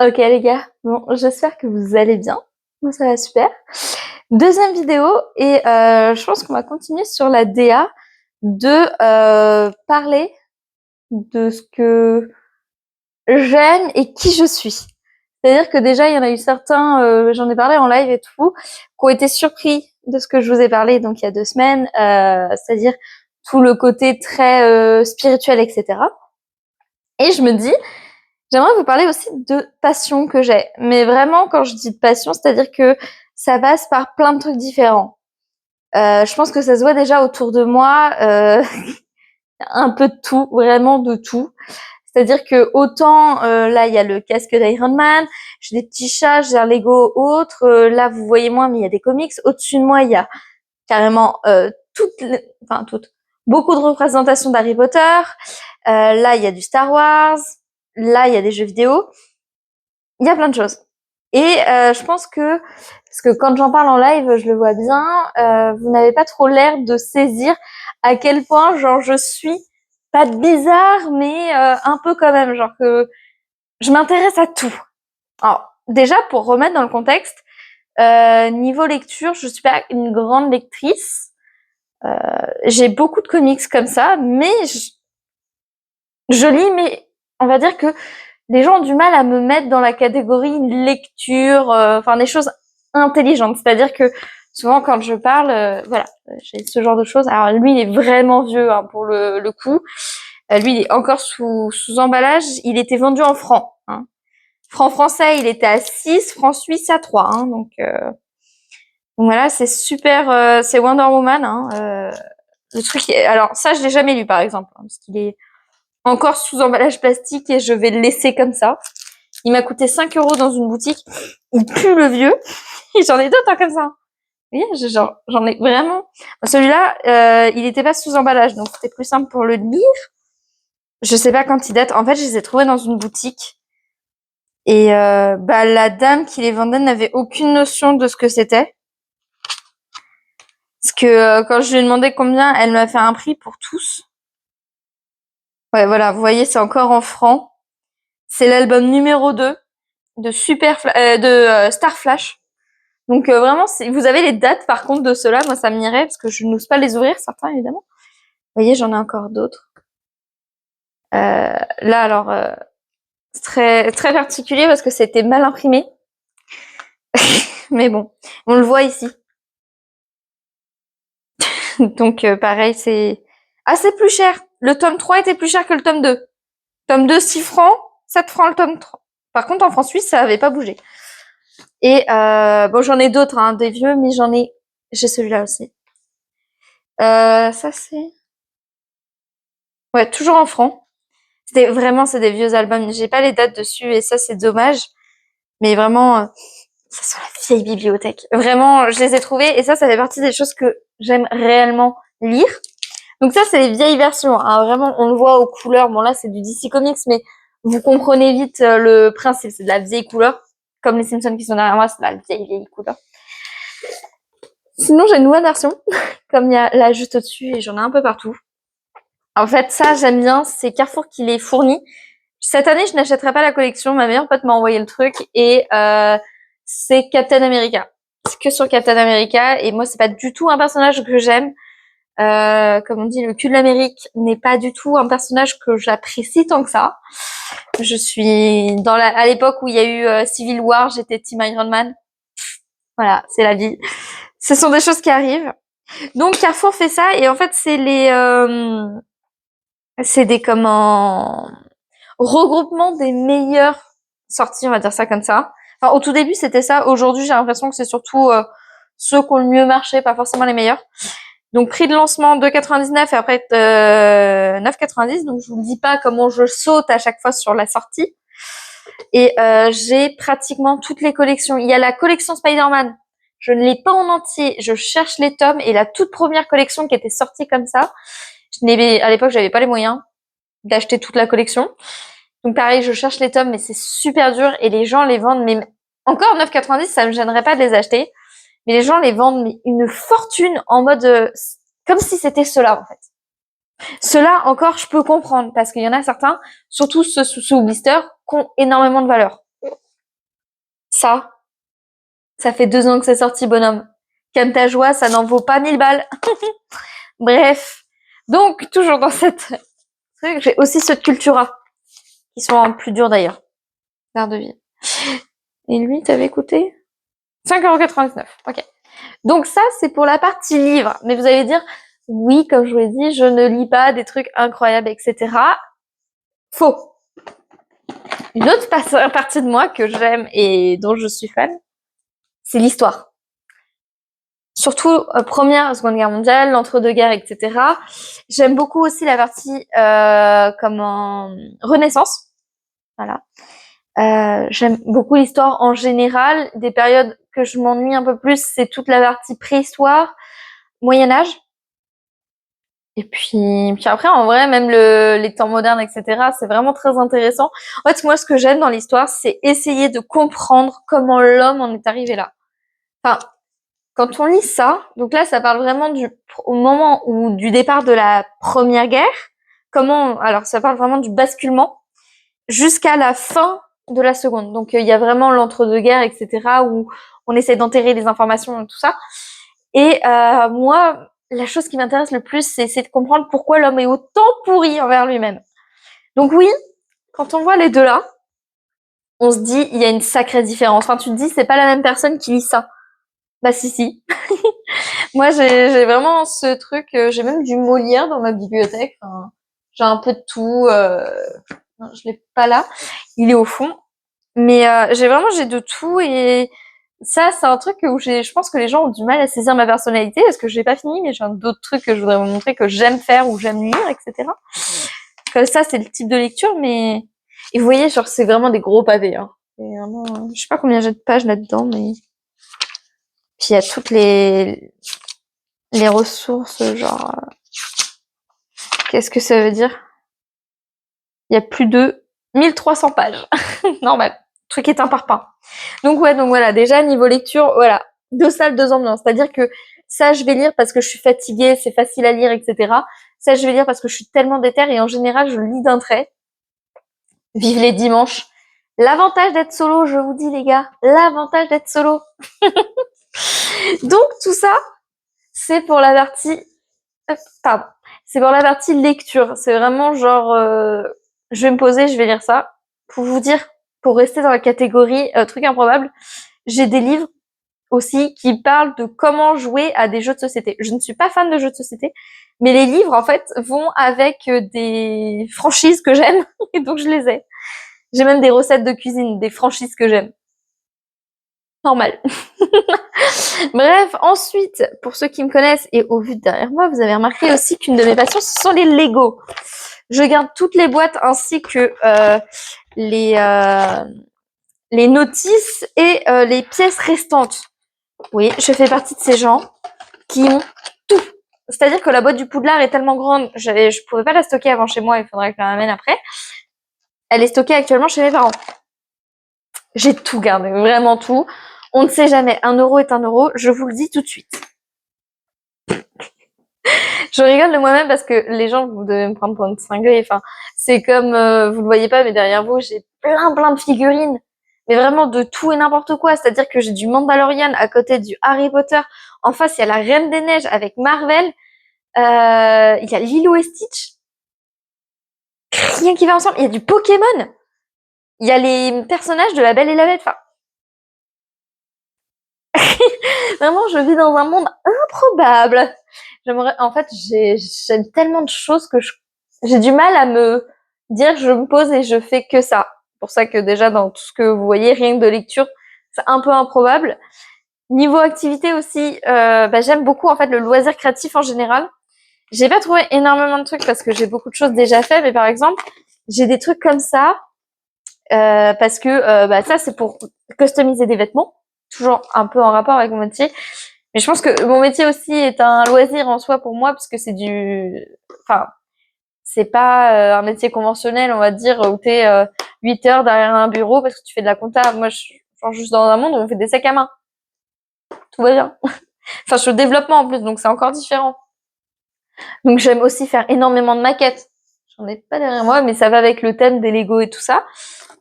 Ok les gars, bon j'espère que vous allez bien, moi ça va super. Deuxième vidéo et je pense qu'on va continuer sur la DA de parler de ce que j'aime et qui je suis. C'est-à-dire que déjà il y en a eu certains, j'en ai parlé en live et tout, qui ont été surpris de ce que je vous ai parlé donc il y a 2 semaines, c'est-à-dire tout le côté très spirituel, etc. Et je me dis, j'aimerais vous parler aussi de passion que j'ai. Mais vraiment, quand je dis de passion, c'est-à-dire que ça passe par plein de trucs différents. Je pense que ça se voit déjà autour de moi, un peu de tout, vraiment de tout. C'est-à-dire que autant là, il y a le casque d'Iron Man, j'ai des petits chats, j'ai un Lego autre. Là, vous voyez moins, mais il y a des comics. Au-dessus de moi, il y a carrément beaucoup de représentations d'Harry Potter. Là, il y a du Star Wars. Là, il y a des jeux vidéo. Il y a plein de choses. Et je pense que, parce que quand j'en parle en live, je le vois bien, vous n'avez pas trop l'air de saisir à quel point, genre, je suis pas bizarre, mais un peu quand même, genre que je m'intéresse à tout. Alors, déjà, pour remettre dans le contexte, niveau lecture, je suis pas une grande lectrice. J'ai beaucoup de comics comme ça, mais je lis, mais on va dire que les gens ont du mal à me mettre dans la catégorie lecture, enfin des choses intelligentes. C'est-à-dire que souvent quand je parle, voilà, j'ai ce genre de choses. Alors lui, il est vraiment vieux hein, pour le coup. Lui, il est encore sous emballage. Il était vendu en francs. Hein. Franc français, il était à 6, franc suisse à 3. Hein, donc voilà, c'est super. C'est Wonder Woman. Hein, le truc. Alors ça, je l'ai jamais lu par exemple, hein, parce qu'il est encore sous emballage plastique et je vais le laisser comme ça. Il m'a coûté 5 € dans une boutique. Il pue le vieux. Et j'en ai d'autres hein, comme ça. Vous voyez, j'en ai vraiment. Celui-là, il était pas sous emballage, donc c'était plus simple pour le lire. Je sais pas quand il date. En fait, je les ai trouvés dans une boutique. Et la dame qui les vendait n'avait aucune notion de ce que c'était. Parce que quand je lui ai demandé combien, elle m'a fait un prix pour tous. Ouais, voilà, vous voyez, c'est encore en francs. C'est l'album numéro 2 de Star Flash. Donc vraiment, vous avez les dates par contre de ceux-là, moi ça m'irait parce que je n'ose pas les ouvrir, certains évidemment. Vous voyez, j'en ai encore d'autres. Là alors, c'est très très particulier parce que c'était mal imprimé. Mais bon, on le voit ici. Donc pareil, c'est plus cher. Le tome 3 était plus cher que le tome 2. Tome 2, 6 francs, 7 francs le tome 3. Par contre, en francs suisses, ça avait pas bougé. Et bon, j'en ai d'autres, hein, des vieux, mais j'ai celui-là aussi. Ça c'est... Ouais, toujours en francs. C'est des vieux albums. J'ai pas les dates dessus et ça, c'est dommage. Mais vraiment, ça sent la vieille bibliothèque. Vraiment, je les ai trouvés et ça fait partie des choses que j'aime réellement lire. Donc ça, c'est les vieilles versions. Hein. Vraiment, on le voit aux couleurs. Bon, là, c'est du DC Comics, mais vous comprenez vite le principe. C'est de la vieille couleur. Comme les Simpsons qui sont derrière moi, c'est de la vieille couleur. Sinon, j'ai une nouvelle version. Comme il y a là juste au-dessus et j'en ai un peu partout. En fait, ça, j'aime bien. C'est Carrefour qui les fournit. Cette année, je n'achèterai pas la collection. Ma meilleure pote m'a envoyé le truc et c'est Captain America. C'est que sur Captain America et moi, c'est pas du tout un personnage que j'aime. Comme on dit, le cul de l'Amérique n'est pas du tout un personnage que j'apprécie tant que ça. Je suis à l'époque où il y a eu Civil War, j'étais Team Iron Man. Voilà, c'est la vie. Ce sont des choses qui arrivent. Donc Carrefour fait ça et en fait c'est des regroupement des meilleures sorties, on va dire ça comme ça. Enfin, au tout début, c'était ça. Aujourd'hui, j'ai l'impression que c'est surtout ceux qui ont le mieux marché, pas forcément les meilleurs. Donc, prix de lancement 2,99 et après 9,90. Donc, je vous le dis pas comment je saute à chaque fois sur la sortie. Et j'ai pratiquement toutes les collections. Il y a la collection Spider-Man. Je ne l'ai pas en entier. Je cherche les tomes et la toute première collection qui était sortie comme ça. À l'époque, j'avais pas les moyens d'acheter toute la collection. Donc pareil, je cherche les tomes, mais c'est super dur et les gens les vendent. Mais encore 9,90, ça me gênerait pas de les acheter. Mais les gens les vendent mais une fortune en mode comme si c'était ceux-là en fait. Ceux-là encore, je peux comprendre parce qu'il y en a certains, surtout ceux sous blister, qui ont énormément de valeur. ça fait 2 ans que c'est sorti, bonhomme. Calme ta joie, ça n'en vaut pas 1000 balles. Bref. Donc, toujours dans cette truc, j'ai aussi ceux de Cultura, qui sont en plus durs d'ailleurs. L'art de vie. Et lui, t'avais écouté 5,99 €. Ok. Donc ça, c'est pour la partie livre. Mais vous allez dire, oui, comme je vous l'ai dit, je ne lis pas des trucs incroyables, etc. Faux. Une autre partie de moi que j'aime et dont je suis fan, c'est l'histoire. Surtout Première, Seconde Guerre mondiale, l'entre-deux-guerres, etc. J'aime beaucoup aussi la partie Renaissance. Voilà. J'aime beaucoup l'histoire en général. Des périodes que je m'ennuie un peu plus, c'est toute la partie préhistoire, Moyen-Âge. Et puis après, en vrai, même les temps modernes, etc., c'est vraiment très intéressant. En fait, moi, ce que j'aime dans l'histoire, c'est essayer de comprendre comment l'homme en est arrivé là. Enfin, quand on lit ça, donc là, ça parle vraiment au moment du départ de la Première Guerre. Alors, ça parle vraiment du basculement jusqu'à la fin de la Seconde. Donc, il y a vraiment l'entre-deux-guerres, etc., où on essaie d'enterrer les informations et tout ça. Et moi, la chose qui m'intéresse le plus, c'est essayer de comprendre pourquoi l'homme est autant pourri envers lui-même. Donc oui, quand on voit les deux là, on se dit, il y a une sacrée différence. Enfin, tu te dis, c'est pas la même personne qui lit ça. Bah si. Moi, j'ai vraiment ce truc, j'ai même du Molière dans ma bibliothèque. Enfin, j'ai un peu de tout. Non, je l'ai pas là. Il est au fond. Mais j'ai de tout et ça, c'est un truc où je pense que les gens ont du mal à saisir ma personnalité parce que j'ai pas fini, mais j'ai d'autres trucs que je voudrais vous montrer que j'aime faire ou j'aime lire, etc. Que ça, c'est le type de lecture, mais et vous voyez, genre, c'est vraiment des gros pavés. Hein. Et vraiment, je sais pas combien j'ai de pages là-dedans, mais puis il y a toutes les ressources, genre, qu'est-ce que ça veut dire? Il y a plus de 1300 pages. Normal. Le truc est un parpaing. Donc voilà, déjà niveau lecture, voilà, 2 salles, 2 ambiances. C'est-à-dire que ça, je vais lire parce que je suis fatiguée, c'est facile à lire, etc. Ça, je vais lire parce que je suis tellement déter et en général, je lis d'un trait. Vive les dimanches. L'avantage d'être solo, je vous dis les gars, l'avantage d'être solo. Donc tout ça, c'est pour la partie, pardon, c'est pour la partie lecture. C'est vraiment genre, je vais me poser, je vais lire ça. Pour vous dire, pour rester dans la catégorie truc improbable, j'ai des livres aussi qui parlent de comment jouer à des jeux de société. Je ne suis pas fan de jeux de société, mais les livres en fait vont avec des franchises que j'aime et donc je les ai. J'ai même des recettes de cuisine, des franchises que j'aime. Normal. Bref, ensuite, pour ceux qui me connaissent et au vu de derrière moi, vous avez remarqué aussi qu'une de mes passions, ce sont les Lego. Je garde toutes les boîtes ainsi que les notices et les pièces restantes. Oui, je fais partie de ces gens qui ont tout. C'est-à-dire que la boîte du Poudlard est tellement grande, je pouvais pas la stocker avant chez moi, il faudrait que je la ramène après. Elle est stockée actuellement chez mes parents. J'ai tout gardé, vraiment tout. On ne sait jamais, 1 euro est 1 euro, je vous le dis tout de suite. Je rigole de moi-même parce que les gens, vous devez me prendre pour une cinglée. Enfin, c'est comme, vous le voyez pas, mais derrière vous, j'ai plein de figurines. Mais vraiment de tout et n'importe quoi. C'est-à-dire que j'ai du Mandalorian à côté du Harry Potter. En face, il y a la Reine des Neiges avec Marvel. Il y a Lilo et Stitch. Rien qui va ensemble. Il y a du Pokémon. Il y a les personnages de La Belle et la Bête. Enfin, vraiment, je vis dans un monde improbable. En fait, j'aime tellement de choses que j'ai du mal à me dire je me pose et je fais que ça. C'est pour ça que déjà dans tout ce que vous voyez, rien que de lecture, c'est un peu improbable. Niveau activité aussi, j'aime beaucoup en fait le loisir créatif en général. J'ai pas trouvé énormément de trucs parce que j'ai beaucoup de choses déjà faites, mais par exemple, j'ai des trucs comme ça parce que ça c'est pour customiser des vêtements, toujours un peu en rapport avec mon métier. Mais je pense que mon métier aussi est un loisir en soi pour moi parce que c'est pas un métier conventionnel, on va dire, où t'es 8 heures derrière un bureau parce que tu fais de la compta. Moi, je suis juste dans un monde où on fait des sacs à main. Tout va bien. Enfin, je suis au développement en plus, donc c'est encore différent. Donc j'aime aussi faire énormément de maquettes. J'en ai pas derrière moi, mais ça va avec le thème des Lego et tout ça.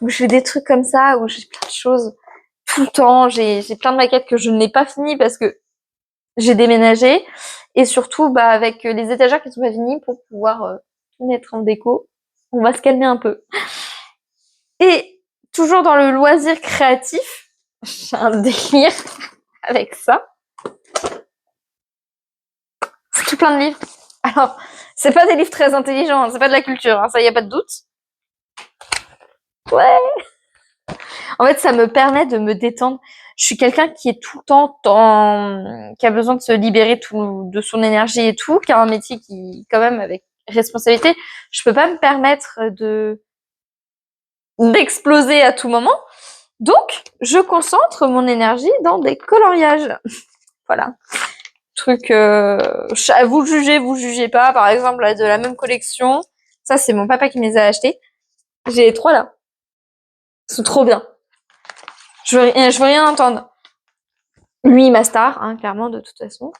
Donc je fais des trucs comme ça où j'ai plein de choses. tout le temps. J'ai plein de maquettes que je n'ai pas finies parce que j'ai déménagé. Et surtout, avec les étagères qui sont pas finies pour pouvoir tout mettre en déco, on va se calmer un peu. Et toujours dans le loisir créatif, j'ai un délire avec ça. C'est tout plein de livres. Alors, c'est pas des livres très intelligents, hein, c'est pas de la culture, hein, ça y a pas de doute. Ouais. En fait, ça me permet de me détendre. Je suis quelqu'un qui est tout le temps qui a besoin de se libérer de son énergie et tout, qui a un métier qui, quand même, avec responsabilité, je peux pas me permettre d'exploser à tout moment. Donc, je concentre mon énergie dans des coloriages. Voilà. Truc, vous jugez pas. Par exemple, là, de la même collection. Ça, c'est mon papa qui me les a achetés. J'ai les 3 là. Ils sont trop bien. Je veux rien entendre. Lui, ma star, hein, clairement, de toute façon.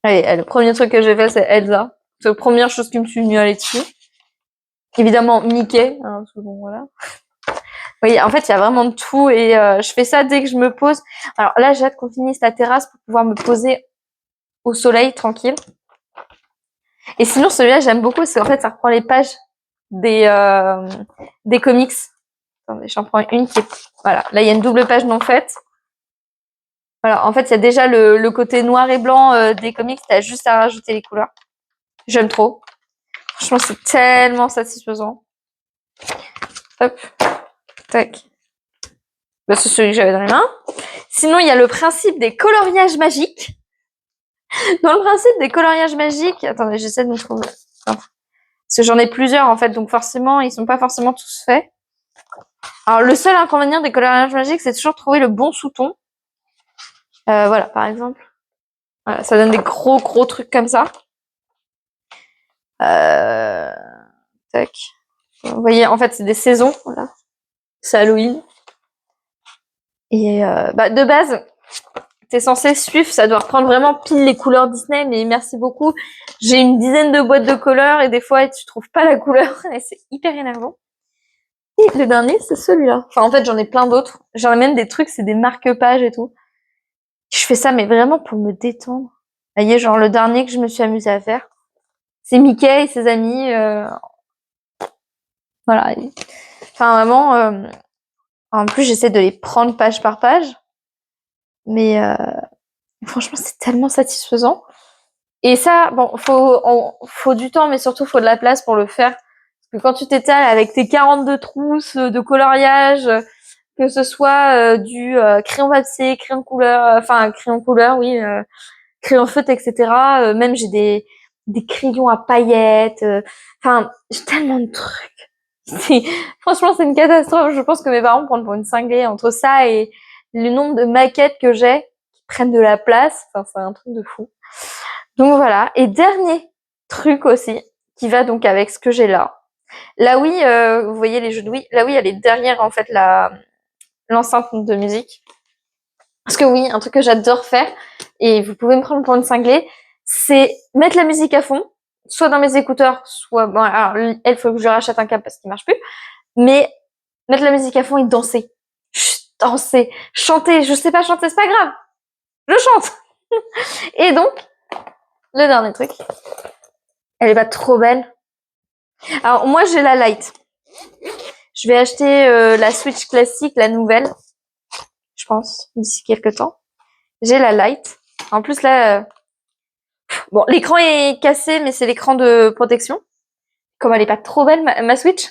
Allez, le premier truc que j'ai fait, c'est Elsa. C'est la première chose qui me suis venue à l'esprit. Évidemment, Mickey, hein, parce que bon, voilà. Oui, en fait, il y a vraiment de tout et je fais ça dès que je me pose. Alors là, j'ai hâte qu'on finisse la terrasse pour pouvoir me poser au soleil, tranquille. Et sinon, celui-là, j'aime beaucoup parce qu'en fait, ça reprend les pages des comics. Attendez, j'en prends une qui est... Voilà, là, il y a une double page non faite. Voilà, en fait, il y a déjà le côté noir et blanc des comics. T'as juste à rajouter les couleurs. J'aime trop. Franchement, c'est tellement satisfaisant. Hop, tac. C'est celui que j'avais dans les mains. Sinon, il y a le principe des coloriages magiques. Dans le principe des coloriages magiques... Attendez, j'essaie de me trouver... Non. Parce que j'en ai plusieurs, en fait, donc forcément, ils sont pas forcément tous faits. Alors, le seul inconvénient des coloriages magiques, c'est toujours trouver le bon sous-ton. Voilà, par exemple. Voilà, ça donne des gros trucs comme ça. Tac. Vous voyez, en fait, c'est des saisons. Voilà. C'est Halloween. Et de base, t'es censé suivre, ça doit reprendre vraiment pile les couleurs Disney, mais merci beaucoup. J'ai une dizaine de boîtes de couleurs et des fois, tu trouves pas la couleur et c'est hyper énervant. Et le dernier, c'est celui-là. Enfin, en fait, j'en ai plein d'autres. J'en ai même des trucs, c'est des marque-pages et tout. Je fais ça, mais vraiment pour me détendre. Vous voyez, genre le dernier que je me suis amusée à faire, c'est Mickey et ses amis. Voilà. Enfin, vraiment, en plus, j'essaie de les prendre page par page. Mais franchement, c'est tellement satisfaisant. Et ça, bon, faut du temps, mais surtout, faut de la place pour le faire. Parce que quand tu t'étales avec tes 42 trousses de coloriage, que ce soit du crayon papier, crayon couleur, crayon couleur, oui, crayon feutre, etc. Même j'ai des crayons à paillettes. J'ai tellement de trucs. Franchement, c'est une catastrophe. Je pense que mes parents me prennent pour une cinglée entre ça et le nombre de maquettes que j'ai qui prennent de la place. Enfin, c'est un truc de fou. Donc voilà. Et dernier truc aussi, qui va donc avec ce que j'ai là. Là, oui, vous voyez les jeux de Wii. Là, oui, elle est derrière, en fait, l'enceinte de musique. Parce que oui, un truc que j'adore faire, et vous pouvez me prendre pour une cinglée, c'est mettre la musique à fond, soit dans mes écouteurs, soit... Bon, alors, il faut que je rachète un câble parce qu'il marche plus, mais mettre la musique à fond et danser. Danser, chanter, je sais pas chanter, c'est pas grave. Je chante. Et donc, le dernier truc, elle est pas trop belle. Alors, moi, j'ai la Lite. Je vais acheter la Switch classique, la nouvelle, je pense, d'ici quelques temps. J'ai la Lite. En plus, là... Bon, l'écran est cassé, mais c'est l'écran de protection. Comme elle est pas trop belle, ma Switch.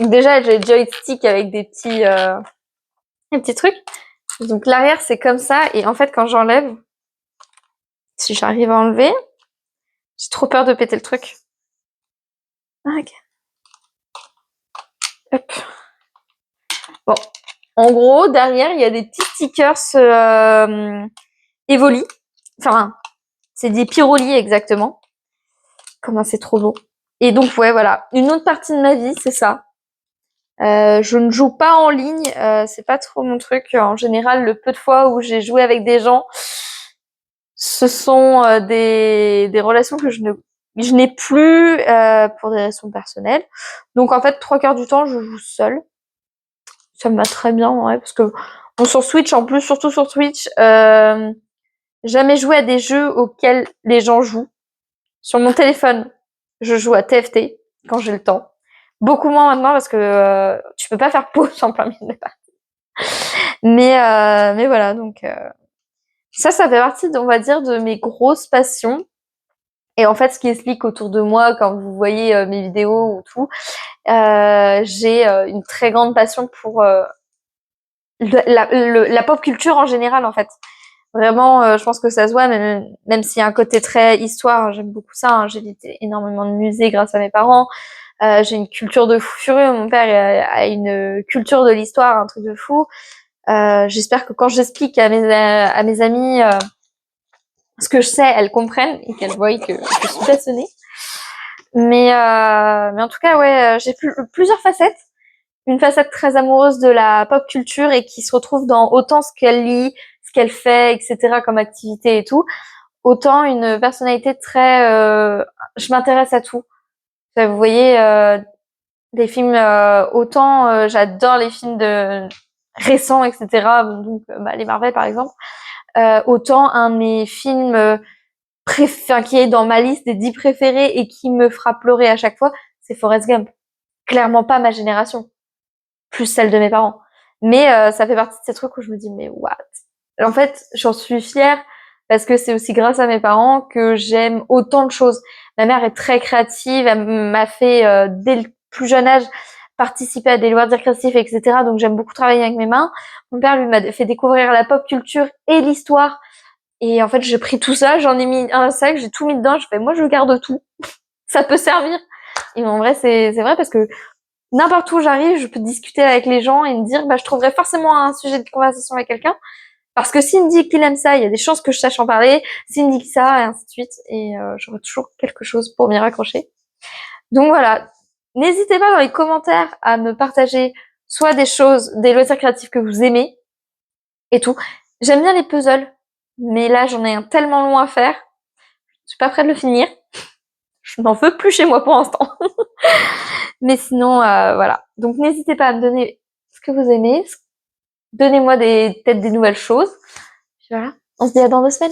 Donc déjà, j'ai le joystick avec des petits trucs. Donc l'arrière, c'est comme ça. Et en fait, quand j'enlève, si j'arrive à enlever, j'ai trop peur de péter le truc. Ok. Hop. Bon. En gros, derrière, il y a des petits stickers Evoli. Enfin, c'est des Pyroli exactement. Comment c'est trop beau. Et donc, ouais, voilà. Une autre partie de ma vie, c'est ça. Je ne joue pas en ligne, c'est pas trop mon truc. En général, le peu de fois où j'ai joué avec des gens, ce sont des relations que je n'ai plus pour des raisons personnelles. Donc en fait, 3 quarts du temps, je joue seule. ça me va très bien, ouais, parce que bon, sur Switch, en plus, surtout sur Twitch, jamais joué à des jeux auxquels les gens jouent. Sur mon téléphone, je joue à TFT quand j'ai le temps. Beaucoup moins maintenant parce que tu peux pas faire pause en plein milieu de la partie. Mais voilà, donc ça fait partie, on va dire, de mes grosses passions. Et en fait, ce qui explique autour de moi, quand vous voyez mes vidéos ou tout, j'ai une très grande passion pour la pop culture en général, en fait. Vraiment, je pense que ça se voit, même s'il y a un côté très histoire, j'aime beaucoup ça. Hein. J'ai visité énormément de musées grâce à mes parents. J'ai une culture de fou furieux. Mon père a une culture de l'histoire, un truc de fou. J'espère que quand j'explique à mes amis ce que je sais, elles comprennent et qu'elles voient que je suis passionnée. Mais en tout cas, ouais, j'ai plusieurs facettes. Une facette très amoureuse de la pop culture et qui se retrouve dans autant ce qu'elle lit, ce qu'elle fait, etc. comme activité et tout, autant une personnalité très... je m'intéresse à tout. Vous voyez, des films, autant j'adore les films récents, etc. Donc les Marvel par exemple. Autant un de mes films qui est dans ma liste des 10 préférés et qui me fera pleurer à chaque fois, c'est Forrest Gump. Clairement pas ma génération. Plus celle de mes parents. Mais ça fait partie de ces trucs où je me dis, mais what? En fait, j'en suis fière parce que c'est aussi grâce à mes parents que j'aime autant de choses. Ma mère est très créative, elle m'a fait, dès le plus jeune âge, participer à des loisirs créatifs, etc. Donc j'aime beaucoup travailler avec mes mains. Mon père, lui, m'a fait découvrir la pop culture et l'histoire. Et en fait, j'ai pris tout ça, j'en ai mis un sac, j'ai tout mis dedans, je fais, moi, je garde tout. Ça peut servir. Et en vrai, c'est vrai parce que n'importe où j'arrive, je peux discuter avec les gens et me dire, je trouverai forcément un sujet de conversation avec quelqu'un. Parce que s'il me dit qu'il aime ça, il y a des chances que je sache en parler. S'il me dit que ça, et ainsi de suite. Et j'aurai toujours quelque chose pour m'y raccrocher. Donc voilà. N'hésitez pas dans les commentaires à me partager soit des choses, des loisirs créatifs que vous aimez et tout. J'aime bien les puzzles, mais là j'en ai un tellement long à faire. Je suis pas prête de le finir. Je n'en veux plus chez moi pour l'instant. Mais sinon, voilà. Donc n'hésitez pas à me donner ce que vous aimez. Donnez-moi peut-être des nouvelles choses. Puis voilà. On se dit à dans 2 semaines.